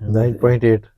9.8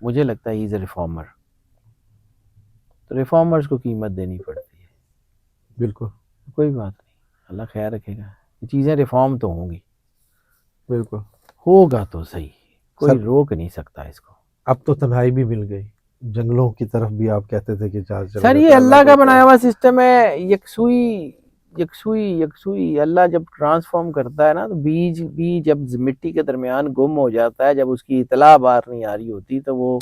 مجھے لگتا ہے ہی از اے ریفارمر. تو ریفارمرز کو قیمت دینی پڑتی ہے. بالکل کوئی بات نہیں, اللہ خیر رکھے گا, یہ چیزیں ریفارم تو ہوں گی, بالکل. ہوگا تو صحیح, کوئی سر روک نہیں سکتا اس کو. اب تو تنہائی بھی مل گئی, جنگلوں کی طرف بھی آپ کہتے تھے کہ جہاز چل سر رہا یہ تھا, اللہ کا کو بنایا ہوا سسٹم ہے, یکسوئی. اللہ جب ٹرانسفارم کرتا ہے نا, تو بیج بھی جب مٹی کے درمیان گم ہو جاتا ہے, جب اس کی اطلاع باہر نہیں آ رہی ہوتی, تو وہ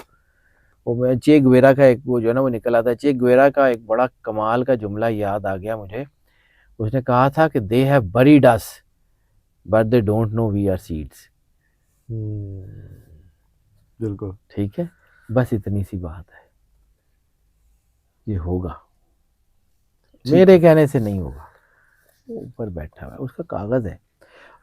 چے گویرا کا ایک وہ جو ہے نا وہ نکل آتا ہے. چے گویرا کا ایک بڑا کمال کا جملہ یاد آ گیا مجھے. اس نے کہا تھا کہ they have buried us but they don't know we are seeds. بالکل ٹھیک ہے, بس اتنی سی بات ہے. یہ ہوگا, میرے کہنے سے نہیں ہوگا, وہ اوپر بیٹھا ہوا ہے, اس کا کاغذ ہے.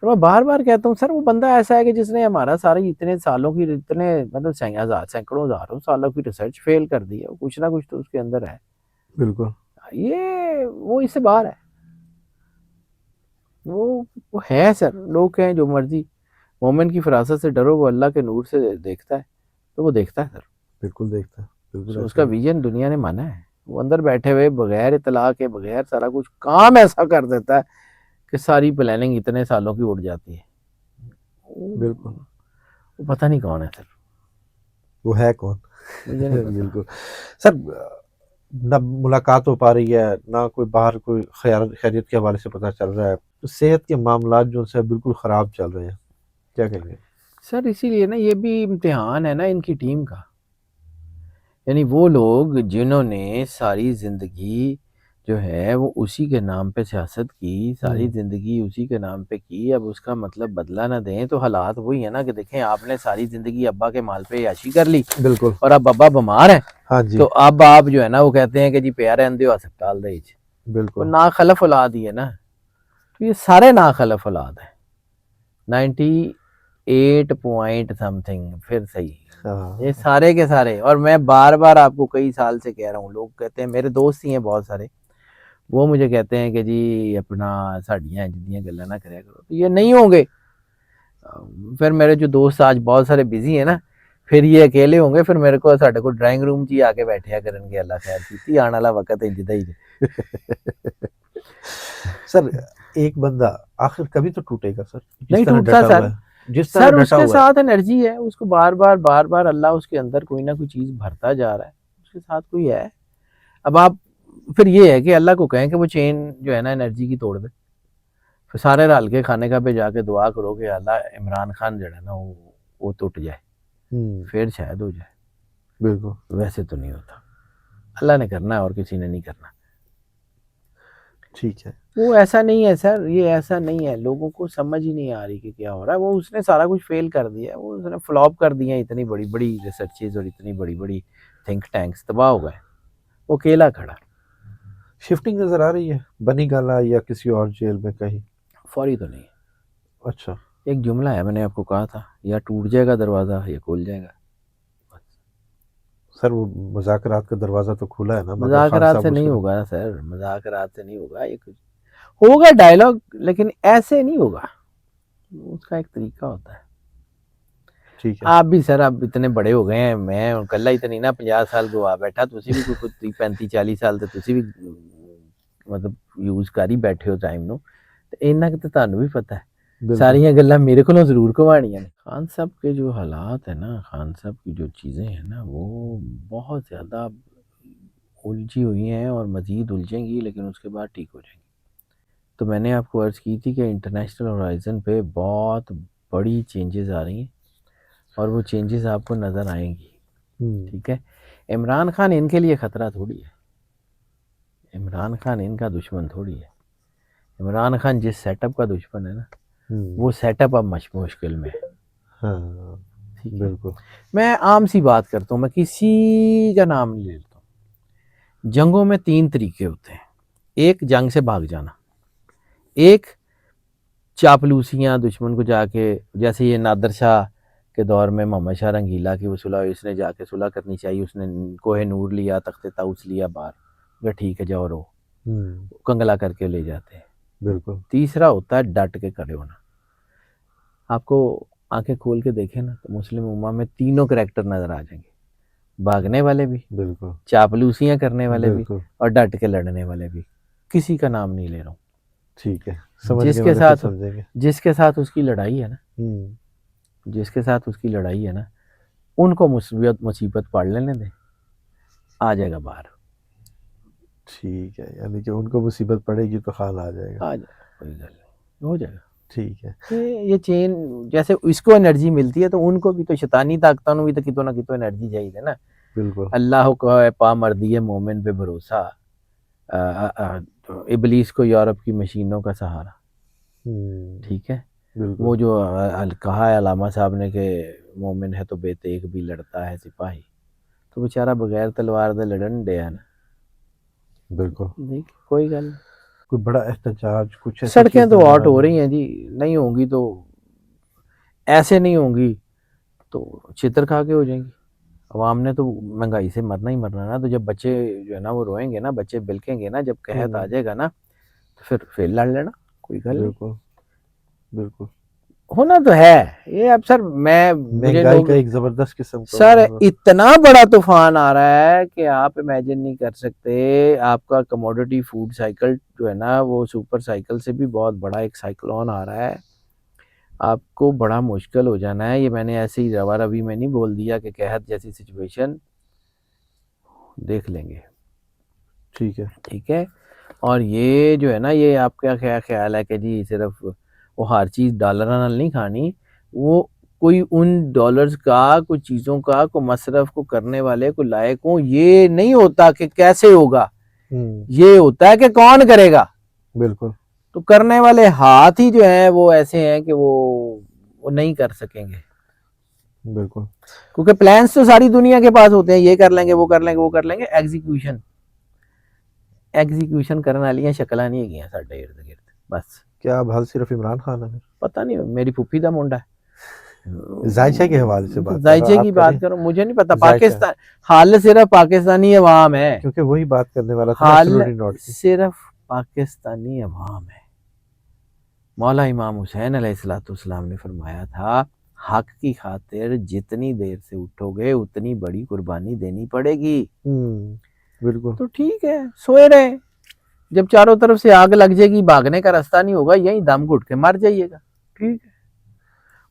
اور میں بار بار کہتا ہوں سر, وہ بندہ ایسا ہے کہ جس نے ہمارا سارے اتنے سالوں کی, اتنے مطلب سینکڑوں ہزاروں سالوں کی ریسرچ فیل کر دی ہے. کچھ نہ کچھ تو اس کے اندر ہے. بالکل. یہ وہ اس سے باہر ہے, وہ ہے سر. لوگ کہیں جو مرضی, مومن کی فراست سے ڈرو, وہ اللہ کے نور سے دیکھتا ہے, تو وہ دیکھتا ہے سر. بالکل دیکھتا ہے, بالکل اس کا ایسا ہے. ویژن دنیا نے مانا ہے. وہ اندر بیٹھے ہوئے بغیر اطلاع کے, بغیر سارا کچھ کام ایسا کر دیتا ہے کہ ساری پلاننگ اتنے سالوں کی اڑ جاتی ہے. بالکل. وہ پتہ نہیں کون ہے سر, وہ ہے کون؟ مجھے نہیں پتا. بالکل سر, نہ ملاقات ہو پا رہی ہے, نہ کوئی باہر کوئی خیریت کے حوالے سے پتہ چل رہا ہے. تو صحت کے معاملات جو سے بالکل خراب چل رہے ہیں, کیا کہیں گے؟ سر اسی لیے نا یہ بھی امتحان ہے نا ان کی ٹیم کا. یعنی وہ لوگ جنہوں نے ساری زندگی جو ہے وہ اسی کے نام پہ سیاست کی, ساری زندگی اسی کے نام پہ کی, اب اس کا مطلب بدلہ نہ دیں. تو حالات وہی ہے نا کہ دیکھیں, آپ نے ساری زندگی ابا کے مال پہ عیاشی کر لی, بالکل. اور اب ابا بیمار ہے, ہاں جی, تو اب آپ جو ہے نا وہ کہتے ہیں کہ جی پیارے اندے ہسپتال دے, وہ بالکل. ناخلف اولاد ہی ہے نا. تو یہ سارے ناخلف اولاد ہیں, 98 پوائنٹ سم تھنگ, پھر صحیح, یہ سارے کے سارے. اور میں بار بار آپ کو کئی سال سے کہہ رہا ہوں, لوگ کہتے ہیں, میرے دوست ہی ہیں بہت سارے, وہ مجھے کہتے ہیں کہ جی اپنا ساڑیاں جدیاں گلا نہ کریا کرو, تو یہ نہیں ہوں گے. پھر میرے جو دوست آج بہت سارے بزی ہیں نا, پھر یہ اکیلے ہوں گے, پھر میرے کو ساڈے کو ڈرائنگ روم جی آ کے بیٹھیا کرن گے. اللہ خیر کیتی, آنے والا وقت انجدہ ہی. سر ایک بندہ آخر کبھی تو ٹوٹے گا سر, نہیں ٹوٹتا سر. جس طرح سر اس ڈٹا کے ہوا ہے. ساتھ انرجی ہے, اس کو بار بار اللہ اس کے اندر کوئی نہ کوئی چیز بھرتا جا رہا ہے, اس کے ساتھ کوئی ہے. اب آپ پھر یہ ہے کہ اللہ کو کہیں کہ وہ چین جو ہے نا انرجی کی توڑ دے. پھر سارے رل کے خانے کا پہ جا کے دعا کرو کہ اللہ عمران خان جو ہے نا وہ ٹوٹ جائے, پھر شاید ہو جائے. بالکل. ویسے تو نہیں ہوتا, اللہ نے کرنا ہے اور کسی نے نہیں کرنا. ٹھیک ہے. وہ ایسا نہیں ہے سر, یہ ایسا نہیں ہے. لوگوں کو سمجھ ہی نہیں آ رہی کہ کیا ہو رہا ہے. وہ اس نے سارا کچھ فیل کر دیا, وہ اس نے فلاپ کر دیا. اتنی بڑی بڑی ریسرچز اور اتنی بڑی بڑی تھنک ٹینکس تباہ ہو گئے, وہ اکیلا کھڑا. شفٹنگ نظر آ رہی ہے بنی گالا یا کسی اور جیل میں کہیں؟ فوری تو نہیں. اچھا, ایک جملہ ہے, میں نے آپ کو کہا تھا, یا ٹوٹ جائے گا دروازہ یا کھل جائے گا. سر وہ مذاکرات کا دروازہ تو کھلا ہے نا, مگر خان مذاکرات صاحب سے اس نہیں کا ہوگا سر, مذاکرات سے نہیں ہوگا. یہ کچھ ہوگا ڈائلاگ, لیکن ایسے نہیں ہوگا. اس کا ایک طریقہ ہوتا ہے. ٹھیک ہے. آپ بھی سر اب اتنے بڑے ہو گئے ہیں, میں کلا اتنی نا 50 سال گوا بیٹھا, تسی بھی کوئی 35-40 سال تے تسی بھی مطلب یوز کر ہی بیٹھے ہو ٹائم نو, تے انہاں کہ تانوں بھی پتہ ہے. ساریاں گلاں میرے کولوں ضرور کھوانیاں نے. خان صاحب کے جو حالات ہیں نا, خان صاحب کی جو چیزیں ہیں نا, وہ بہت زیادہ الجھی ہوئی ہیں اور مزید الجھیں گی, لیکن اس کے بعد ٹھیک ہو جائیں گی. تو میں نے آپ کو عرض کی تھی کہ انٹرنیشنل ہورائزن پہ بہت بڑی چینجز آ رہی ہیں, اور وہ چینجز آپ کو نظر آئیں گی. ٹھیک ہے. عمران خان ان کے لیے خطرہ تھوڑی ہے, عمران خان ان کا دشمن تھوڑی ہے. عمران خان جس سیٹ اپ کا دشمن ہے نا, وہ سیٹ اپ اب مشکل میں ہے. ہاں بالکل. میں عام سی بات کرتا ہوں, میں کسی کا نام نہیں لیتا ہوں. جنگوں میں 3 طریقے ہوتے ہیں. ایک جنگ سے بھاگ جانا, ایک چاپلوسیاں دشمن کو جا کے, جیسے یہ نادر شاہ کے دور میں محمد شاہ رنگیلا کی وہ صلح ہوئی, اس نے جا کے صلح کرنی چاہیے, اس نے کوہ نور لیا, تخت طاؤس لیا باہر, کہ ٹھیک ہے جاؤ رہو, کنگلا کر کے لے جاتے ہیں. بالکل. تیسرا ہوتا ہے ڈٹ کے کھڑے ہونا. آپ کو آنکھیں کھول کے دیکھیں نا, تو مسلم امہ میں تینوں کریکٹر نظر آ جائیں گے. بھاگنے والے بھی، بالکل چاپلوسیاں کرنے والے بھی، بالکل اور ڈٹ کے لڑنے والے بھی. کسی کا نام نہیں لے رہا ہوں. ٹھیک ہے، سمجھ جس گئے، کے میں نے ساتھ سمجھیں گے. جس کے ساتھ اس کی لڑائی ہے نا، ہوں، جس کے ساتھ اس کی لڑائی ہے نا، ان کو مصیبت پڑ لینے دیں، آ جائے گا باہر. ٹھیک ہے، یعنی کہ ان کو مصیبت پڑے گی تو خال آ جائے گا. آ جائے گا، کوئی گل نہیں، ہو جائے گا. ٹھیک ہے. یہ چین جیسے اس کو انرجی ملتی ہے تو ان کو بھی تو شیطانی طاقتوں بھی تو کتوں نہ کتوں انرجی چاہیے نا. بالکل اللہ کو ہے پا مردی ہے مومن پہ بھروسہ، ابلیس کو یورپ کی مشینوں کا سہارا. ٹھیک ہے، بالکل وہ جو کہا ہے علامہ صاحب نے کہ مومن ہے تو بے تیغ بھی لڑتا ہے سپاہی، تو بیچارہ بغیر تلوار دے لڑن دیا نا. بالکل. دیکھ کوئی گل نہیں. کوئی بڑا احتجاج کچھ ایسی سڑکیں چیز تو نظر آؤٹ آ ہو رہی رہی ہیں جی، نہیں ہوں گی تو ایسے نہیں ہوں گی تو چھتر کھا کے ہو جائیں گی. عوام نے تو مہنگائی سے مرنا ہی مرنا نا. تو جب بچے جو ہے نا وہ روئیں گے نا، بچے بلکیں گے نا، جب قحط آ جائے گا نا تو پھر لڑ لینا، کوئی گل نہیں. بالکل بالکل. ہونا تو ہے یہ. اب سر مجھے مہنگائی لوگ کا ایک زبردست قسم کا سر اتنا بڑا طوفان آ رہا ہے کہ آپ امیجن نہیں کر سکتے. آپ کا کموڈٹی فوڈ سائیکل جو ہے نا وہ سپر سائیکل سے بھی بہت بڑا ایک سائیکلون آ رہا ہے. آپ کو بڑا مشکل ہو جانا ہے. یہ میں نے ایسے ہی روا روی میں نہیں بول دیا کہ قحط جیسی سچویشن دیکھ لیں گے. ٹھیک ہے. ٹھیک ہے. اور یہ جو ہے نا یہ آپ کا کیا خیال ہے کہ جی صرف وہ ہر چیز ڈالر نال نہیں کھانی، وہ کوئی ان ڈالرز کا کوئی چیزوں کا کوئی مصرف کو کرنے والے کو لائق ہوں. یہ نہیں ہوتا کہ کیسے ہوگا، یہ ہوتا ہے کہ کون کرے گا. بالکل. تو کرنے والے ہاتھ ہی جو ہیں وہ ایسے ہیں کہ وہ نہیں کر سکیں گے. بالکل. کیونکہ پلانس تو ساری دنیا کے پاس ہوتے ہیں، یہ کر لیں گے وہ کر لیں گے وہ کر لیں گے. ایگزیکیوشن کرنے والی شکلاں نہیں گیا ساڈے ارد گرد. بس کیا اب حل صرف عمران خان ہے؟ پتہ نہیں، میری پھوپھی دا منڈا ہے. ذائچہ کے حوالے سے بات کر رہا ذائچے ہوں، کی آپ بات کریں. کرو، مجھے نہیں پتا. ذائچہ پاکستان حال صرف پاکستانی عوام ہے، کیونکہ وہی بات کرنے والا تھا حال ایبسولوٹلی ناٹ کی. صرف پاکستانی عوام ہے. مولا امام حسین علیہ السلام نے فرمایا تھا حق کی خاطر جتنی دیر سے اٹھو گے اتنی بڑی قربانی دینی پڑے گی. بالکل. تو ٹھیک ہے، سوئے رہے. جب چاروں طرف سے آگ لگ جائے گی، بھاگنے کا راستہ نہیں ہوگا، یہیں دم گھٹ کے مر جائیے گا. ٹھیک ہے.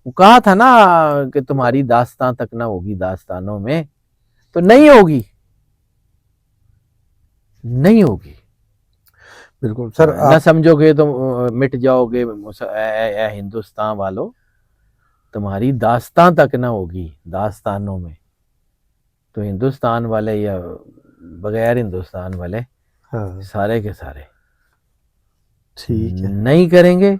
وہ کہا تھا نا کہ تمہاری داستان تک نہ ہوگی داستانوں میں، تو نہیں ہوگی، نہیں ہوگی. بالکل سر. نہ سمجھو گے تو مٹ جاؤ گے اے ہندوستان والو. تمہاری داستان تک نہ ہوگی داستانوں میں، تو ہندوستان والے یا بغیر ہندوستان والے سارے کے سارے ٹھیک ہے. نہیں کریں گے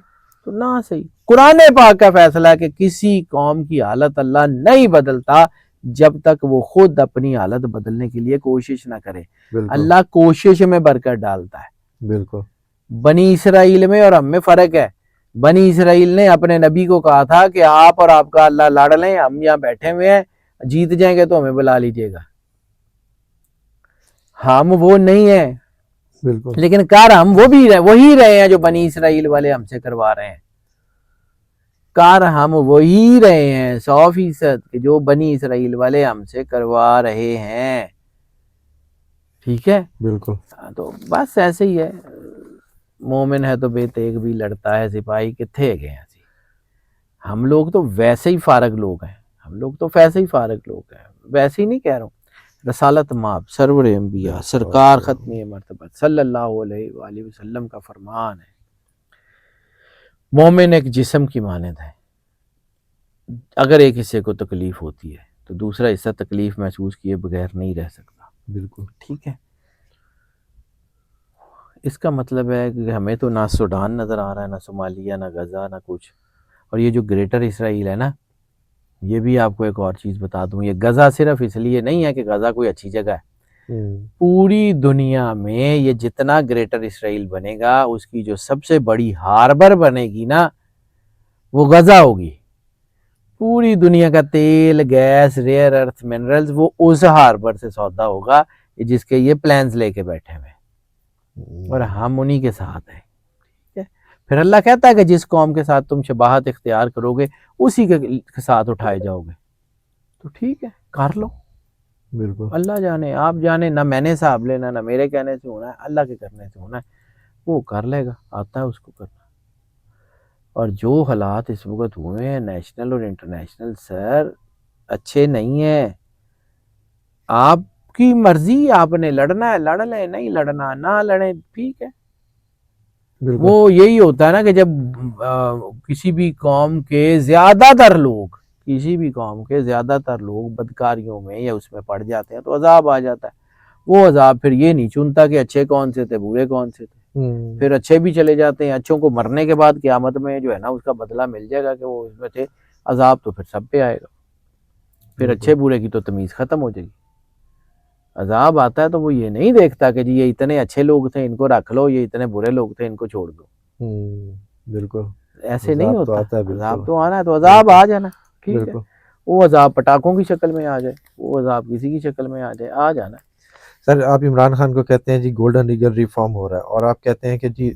تو نہ صحیح. قرآن پاک کا فیصلہ ہے کہ کسی قوم کی حالت اللہ نہیں بدلتا جب تک وہ خود اپنی حالت بدلنے کے لیے کوشش نہ کرے. اللہ کوشش میں برکت ڈالتا ہے. بالکل. بنی اسرائیل میں اور ہم میں فرق ہے. بنی اسرائیل نے اپنے نبی کو کہا تھا کہ آپ اور آپ کا اللہ لڑ لیں، ہم یہاں بیٹھے ہوئے ہیں، جیت جائیں گے تو ہمیں بلا لیجئے گا. ہم وہ نہیں ہیں. بالکل. لیکن کار ہم وہی رہے ہیں جو بنی اسرائیل والے ہم سے کروا رہے ہیں. کار ہم وہی رہے ہیں 100% کہ جو بنی اسرائیل والے ہم سے کروا رہے ہیں. ٹھیک ہے. بالکل. تو بس ایسے ہی ہے. مومن ہے تو بے تیغ بھی لڑتا ہے سپاہی. کتھے گئے ہیں ہم لوگ تو ویسے ہی فارغ لوگ ہیں. ویسے ہی نہیں کہہ رہا ہوں. رسالت ماب سرور انبیاء سرکار ختم مرتبہ صلی اللہ علیہ وآلہ وسلم کا فرمان ہے مومن ایک جسم کی مانند ہے. اگر ایک حصے کو تکلیف ہوتی ہے تو دوسرا حصہ تکلیف محسوس کیے بغیر نہیں رہ سکتا. بالکل. ٹھیک ہے. اس کا مطلب ہے کہ ہمیں تو نہ سوڈان نظر آ رہا ہے، نہ صومالیہ، نہ غزہ، نہ کچھ. اور یہ جو گریٹر اسرائیل ہے نا، یہ بھی آپ کو ایک اور چیز بتا دوں، یہ غزہ صرف اس لیے نہیں ہے کہ غزہ کوئی اچھی جگہ ہے. پوری دنیا میں یہ جتنا گریٹر اسرائیل بنے گا اس کی جو سب سے بڑی ہاربر بنے گی نا وہ غزہ ہوگی. پوری دنیا کا تیل، گیس، ریئر ارتھ منرلز وہ اس ہاربر سے سودا ہوگا جس کے یہ پلانز لے کے بیٹھے ہوئے، اور ہم انہی کے ساتھ ہیں. پھر اللہ کہتا ہے کہ جس قوم کے ساتھ تم شباہت اختیار کرو گے اسی کے ساتھ اٹھائے جاؤ گے. تو ٹھیک ہے، کر لو. بالکل اللہ جانے، آپ جانے، نہ میں نے حساب لینا، نہ میرے کہنے سے ہونا ہے، اللہ کے کرنے سے ہونا ہے، وہ کر لے گا، آتا ہے اس کو کرنا۔ اور جو حالات اس وقت ہوئے ہیں نیشنل اور انٹرنیشنل، سر اچھے نہیں ہیں۔ آپ کی مرضی، آپ نے لڑنا ہے لڑ لیں، نہیں لڑنا نہ لڑیں، ٹھیک ہے۔ بالکل وہ یہی ہوتا ہے نا کہ جب کسی بھی قوم کے زیادہ تر لوگ، کسی بھی قوم کے زیادہ تر لوگ بدکاریوں میں یا اس میں پڑ جاتے ہیں تو عذاب آ جاتا ہے۔ وہ عذاب پھر یہ نہیں چنتا کہ اچھے کون سے تھے برے کون سے تھے، پھر اچھے بھی چلے جاتے ہیں، اچھوں کو مرنے کے بعد قیامت میں جو ہے نا اس کا بدلہ مل جائے گا کہ وہ اس میں تھے، عذاب تو پھر سب پہ آئے گا، پھر اچھے برے کی تو تمیز ختم ہو جائے گی۔ عذاب آتا ہے تو وہ یہ نہیں دیکھتا کہ جی یہ اتنے اچھے لوگ تھے ان کو رکھ لو، یہ اتنے برے لوگ تھے ان کو چھوڑ دو، بالکل ایسے نہیں عذاب تو ہوتا۔ آتا ہے، بالکل عذاب تو آنا ہے تو عذاب آ جانا، ٹھیک ہے۔ بالکل وہ عذاب پٹاخوں کی شکل میں آ جائے، وہ عذاب کسی کی شکل میں آ جائے، آ جانا ہے۔ سر آپ عمران خان کو کہتے ہیں جی گولڈن ایگل ریفارم ہو رہا ہے، اور آپ کہتے ہیں کہ جی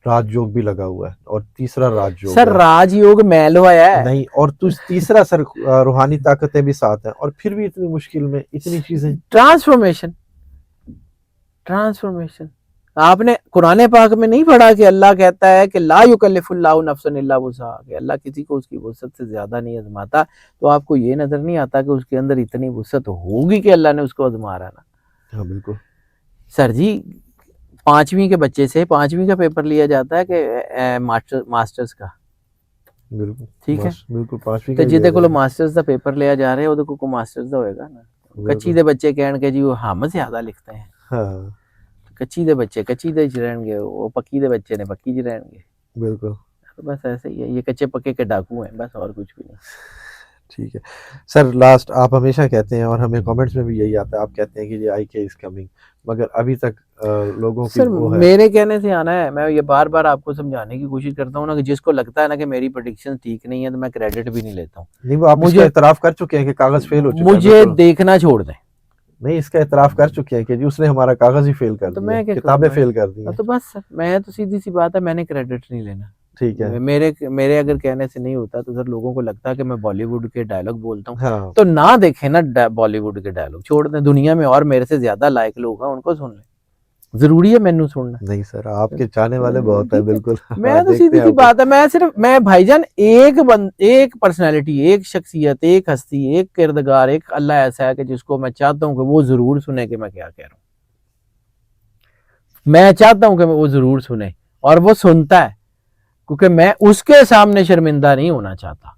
راج یوگ بھی لگا ہوا ہے، اور تیسرا راج یوگ سر ہے راج یوگ میل ہوا ہے نہیں، اور تیسرا سر روحانی طاقتیں بھی ساتھ ہیں، اور پھر بھی اتنی مشکل میں اتنی چیزیں۔ ٹرانسفارمیشن، ٹرانسفارمیشن آپ نے قرآن پاک میں نہیں پڑھا کہ اللہ کہتا ہے کہ لا یکلف اللہ نفسا الا وسعہا، کہ اللہ کسی کو اس کی وسعت سے زیادہ نہیں آزماتا، تو آپ کو یہ نظر نہیں آتا کہ اس کے اندر اتنی وسعت ہوگی کہ اللہ نے اس کو آزما رہا نا۔ ہاں بالکل سر جی 5ویں کے بچے سے 5ویں کا پیپر لیا جاتا ہے کہ ماسٹرز کا، بالکل ٹھیک ہے، بالکل 5ویں تو کا جہدے کو ماسٹرز دا پیپر لیا جا رہا ہے وہ کو ماسٹرز دا ہوئے گا نا۔ کچی دے بچے کہن کے جی وہ ہم زیادہ لکھتے ہیں، ہاں کچی دے بچے کچی دے چ رہن گے، وہ پکی دے بچے نے پکی چ رہن گے، بالکل تو بس ایسے ہی ہے، یہ کچے پکے کے ڈاکو ہیں بس، اور کچھ بھی نہیں۔ ٹھیک ہے سر، لاسٹ آپ ہمیشہ کہتے ہیں اور ہمیں کامنٹس میں بھی یہی آتا ہے، آپ کہتے ہیں کہ یہ آئی کے از کمنگ، مگر ابھی تک لوگوں کی سر وہ ہے۔ میرے کہنے سے آنا ہے، میں یہ بار بار آپ کو سمجھانے کی کوشش کرتا ہوں نا کہ جس کو لگتا ہے نا کہ میری پریڈکشن ٹھیک نہیں ہے تو میں کریڈٹ بھی نہیں لیتا ہوں۔ نہیں وہ آپ اس کا اعتراف کر چکے ہیں کہ کاغذ فیل ہو چکا ہے، مجھے دیکھنا چھوڑ دیں، نہیں اس کا اعتراف کر چکے ہیں کہ جی اس نے ہمارا کاغذ ہی فیل کر تو دیا، میں کیا کتابیں کروں؟ فیل کر دی ہیں۔ تو بس سر میں تو سیدھی سی بات ہے، میں نے کریڈٹ نہیں لینا، ٹھیک ہے میرے اگر کہنے سے نہیں ہوتا تو سر لوگوں کو لگتا ہے کہ میں بالی ووڈ کے ڈائلاگ بولتا ہوں، ہاں تو نہ دیکھیں نا بالی ووڈ کے ڈائلاگ، چھوڑ دیں، دنیا میں اور میرے سے زیادہ لائق لوگ ہیں ان کو سن لیں، ضروری ہے مینوں سننا؟ نہیں سر آپ کے چاہنے والے بہت ہیں، بالکل میں تو سیدھی سی بات ہے، میں بھائی جان ایک پرسنالٹی، ایک شخصیت، ایک ہستی، ایک کردگار، ایک اللہ ایسا ہے کہ جس کو میں چاہتا ہوں کہ وہ ضرور سنے کہ میں کیا کہہ رہا ہوں، میں چاہتا ہوں کہ وہ ضرور سنے اور وہ سنتا ہے، کیونکہ میں اس کے سامنے شرمندہ نہیں ہونا چاہتا۔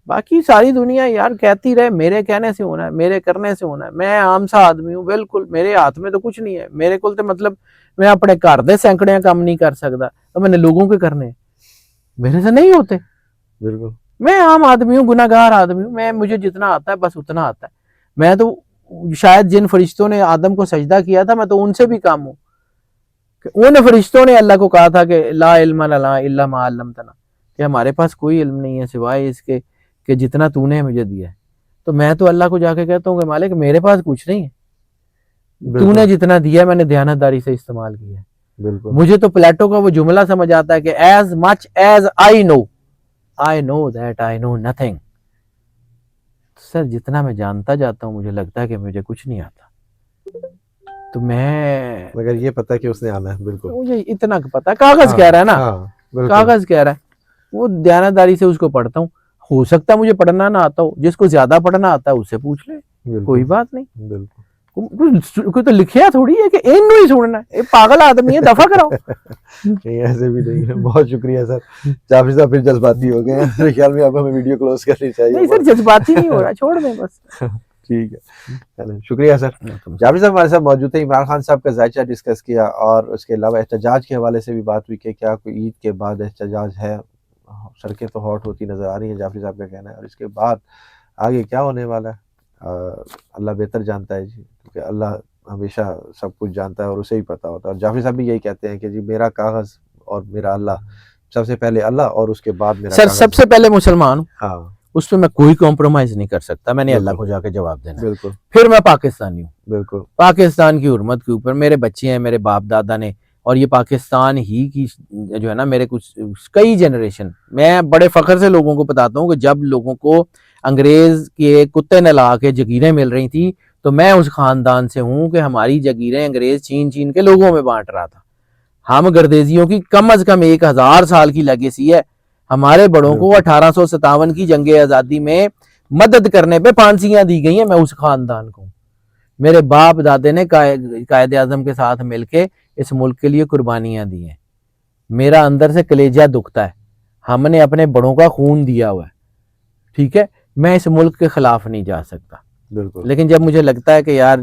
باقی ساری دنیا یار کہتی رہے میرے کہنے سے ہونا ہے، میرے کرنے سے ہونا ہے، میں عام سا آدمی ہوں، بالکل میرے ہاتھ میں تو کچھ نہیں ہے، میرے کو تو مطلب میں اپنے گھر دے سینکڑے کام نہیں کر سکتا، تو میں نے لوگوں کے کرنے میرے سے نہیں ہوتے، بالکل میں عام آدمی ہوں، گناہگار آدمی ہوں، مجھے جتنا آتا ہے بس اتنا آتا ہے، میں تو شاید جن فرشتوں نے آدم کو سجدہ کیا تھا میں تو ان سے بھی کم ہوں، کہ ان فرشتوں نے اللہ کو کہا تھا کہ لا علم لنا الا ما علمتنا، کہ ہمارے پاس کوئی علم نہیں ہے سوائے اس کے کہ جتنا تو نے مجھے دیا ہے، تو میں تو اللہ کو جا کے کہتا ہوں کہ مالک میرے پاس کچھ نہیں ہے، تو نے جتنا دیا میں نے دیانتداری سے استعمال کیا ہے۔ بالکل مجھے تو پلیٹو کا وہ جملہ سمجھ آتا ہے کہ as much as I know that I know nothing، سر جتنا میں جانتا جاتا ہوں مجھے لگتا ہے کہ مجھے کچھ نہیں آتا، تو میں مگر یہ پتہ کہ اس نے آنا ہے، بالکل مجھے اتنا پتا ہے، کاغذ کہہ رہا ہے نا، کاغذ کہہ رہا ہے، وہ دیانتداری سے اس کو پڑھتا ہوں، ہو سکتا ہے مجھے پڑھنا نہ آتا ہو، جس کو زیادہ پڑھنا آتا ہے اس سے پوچھ لے، کوئی بات نہیں، بالکل کوئی تو لکھیا تھوڑی ہے کہ انہوں ہی سننا ہے، یہ پاگل آدمی ہے، دفع کراؤ۔ نہیں ایسے بھی نہیں ہے، بہت شکریہ سر، جعفر صاحب پھر جذباتی ہو گئے ہیں، میرے خیال میں اب ہمیں ویڈیو کلوز کرنی چاہیے۔ نہیں سر جذباتی نہیں ہو رہا، چھوڑ دیں بس۔ ٹھیک ہے چلیں، شکریہ سر۔ جعفر صاحب ہمارے ساتھ موجود تھے، عمران خان صاحب کا ذائچہ ڈسکس کیا، اور اس کے علاوہ احتجاج کے حوالے سے بھی بات ہوئی کہ کیا کوئی عید کے بعد احتجاج ہے، سڑکیں تو ہاٹ ہوتی نظر آ رہی ہیں، جعفر صاحب کا کہنا ہے، اور اس کے بعد آگے کیا ہونے والا ہے اللہ بہتر جانتا ہے جی، کیونکہ اللہ ہمیشہ سب کچھ جانتا ہے اور اسے ہی پتہ ہوتا ہے، اور جعفر صاحب بھی یہی کہتے ہیں کہ جی میرا کاغذ اور میرا اللہ، سب سے پہلے اللہ اور اس کے بعد میرا سر کاغذ۔ سب سے پہلے مسلمان ہوں، ہاں اس پہ میں کوئی کمپرومائز نہیں کر سکتا، میں نے اللہ کو جا کے جواب دینا ہے۔ بالکل پھر میں پاکستانی ہوں، بالکل پاکستان کی حرمت کے اوپر میرے بچے ہیں، میرے باپ دادا نے، اور یہ پاکستان ہی کی جو ہے نا میرے کچھ کئی جنریشن، میں بڑے فخر سے لوگوں کو بتاتا ہوں کہ جب لوگوں کو انگریز کے کتے نلا کے جگیریں مل رہی تھی تو میں اس خاندان سے ہوں کہ ہماری جگیریں انگریز چھین چھین کے لوگوں میں بانٹ رہا تھا. ہم گردیزیوں کی کم از کم 1000 سال کی لیگیسی ہے. ہمارے بڑوں کو 1857 کی جنگ آزادی میں مدد کرنے پہ پھانسیاں دی گئی ہیں. میں اس خاندان کو ہوں. میرے باپ دادے نے قائد اعظم کے ساتھ مل کے اس ملک کے لیے قربانیاں دی ہیں. میرا اندر سے کلیجہ دکھتا ہے. ہم نے اپنے بڑوں کا خون دیا ہوا ہے. ٹھیک ہے, میں اس ملک کے خلاف نہیں جا سکتا. بالکل. لیکن جب مجھے لگتا ہے کہ یار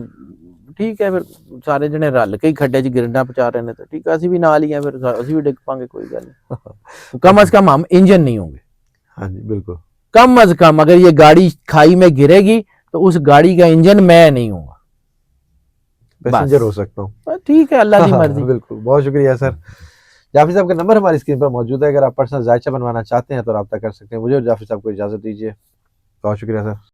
ٹھیک ہے, پھر سارے جنے رل کے ہی کھڈے چ گرنا پچا رہے ہیں تو ٹھیک ہے, اسی بھی نال ہی ہیں, پھر اسی بھی ڈگ پاں گے, کوئی گل نہیں. کم از کم ہم انجن نہیں ہوں گے. ہاں جی بالکل. کم از کم اگر یہ گاڑی کھائی میں گرے گی تو اس گاڑی کا انجن میں نہیں ہوں گا, پیسنجر ہو سکتا ہوں. ٹھیک ہے, اللہ کی مرضی. بالکل. بہت شکریہ سر. جعفری صاحب کا نمبر ہماری اسکرین پر موجود ہے, اگر آپ پرسنل ذائچہ بنوانا چاہتے ہیں تو رابطہ کر سکتے ہیں. مجھے اور جعفری صاحب کو اجازت دیجیے. بہت شکریہ سر.